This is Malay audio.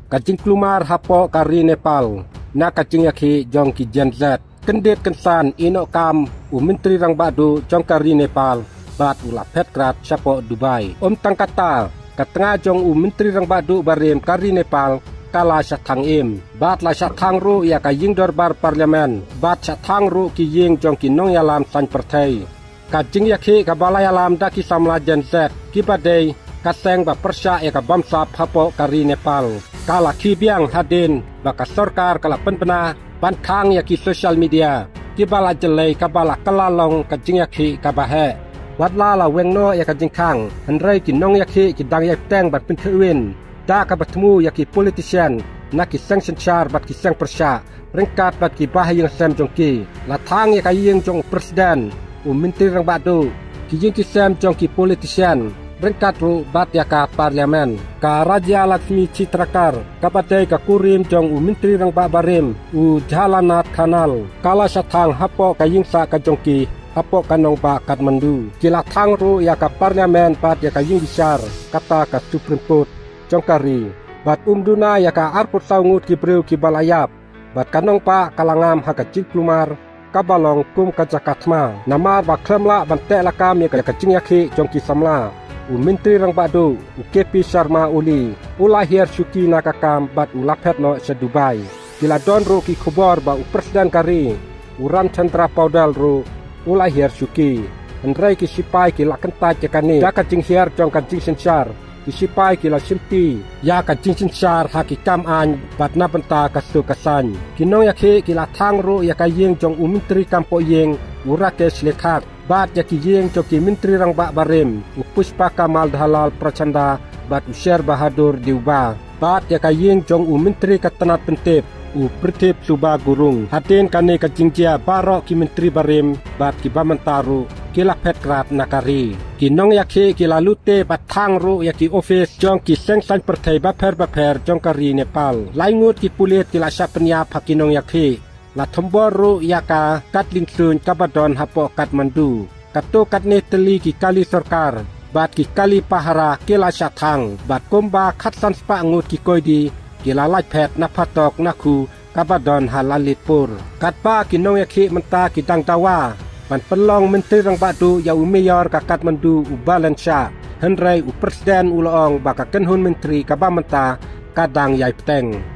kajing klumar hapo kari Nepal na kajing yaki jong ki Gen Z kendet kensan ino kam Menteri Rang Badu jong kari Nepal bat ula petkrat sapo Dubai tangkata katengah jong Menteri Rang Badu barem kari Nepal kala syatang bat la syatang ru ya kajing dorbar parlemen bat syatang ru ki ying jong ki nong yalam san pertai kajing yaki kabalai alam da ki samla Gen Z ki badai kaseng ba persya ya ka bamsa hapo kari Nepal kala ki biang hadin baka sorkar kala penpena bankang ya ki social media ki bala jelai kabala kalalong kajing yaki kabahe wadla la wengno ya kajing kang henrai ki nong yaki ki dang yak teng bat pentuin da ka bertemu ya ki politician na ki seng senchar bat ki seng persya ringkat bat ki bahayang sem jongki latang ya kaying jong presiden Menteri Rang Badu ki jing ki sem jong ki politician ringkat ru bat ya ka parlemen ka Raja Laksmi Citrakar kapate ka kurim jong Menteri Rang Babarim jalanat kanal kala syatang hapo kaying sa ka jongki hapo kanong ba Kathmandu kila thang ru ya ka parlemen bat ya kaying besar kata ka Supreme Court jongkari bat duna ya ka arput saungut ki breu ki balayap bat kanong pa kalangam ha ka ciklumar kabalong kum ka Jakarta namar ba klemla bante lakam ya ka cing yaki jongki samla Menteri Rang Badu KP Sharma Oli ulahir syuki nakakam bat ulapet no se Dubai kila don ru ki khobor ba presiden kari Ram Chandra Paudal ru ulahir syuki andrai ki sipai ki lakenta cekani da kacing hiar jong kacing sensar ki sipai ki la simpi ya kacing sensar hakikam an bat na benta kasu kasan kinong yaki ki la thang ru ya kayeng jong Menteri kampo yeng Rakesh Lekhat bat yaki yeng joki Menteri Rang Babarim Pushpa Kamal Dhalal Prachanda bat Sher Bahadur Diuba bat yaka yeng jong Menteri Katanat Pentip Pritip Suba Gurung hatin kane kajingkia barok ki Menteri Barim bat ki Bamantaru kila petkrat nakari kinong yaki kila lute bat thang ru yaki office jong ki sengsan pertai baper jong kari Nepal laingut ki pulit kila syapenya pakinong yaki la thombor yaka katling sun kabadon hapo Kathmandu kato katne teli ki kali sorkar bat ki kali pahara kila syatang bat komba khatsan spa ngut ki koidi kila lajpet na patok naku kabadon halalitpur katpa kinong yaki menta ki dang tawa ban pelong Menteri Rang Badu ya mayor ka Kathmandu Balansha henrai presiden ulong baka kenhun menteri kabamenta kadang yai peteng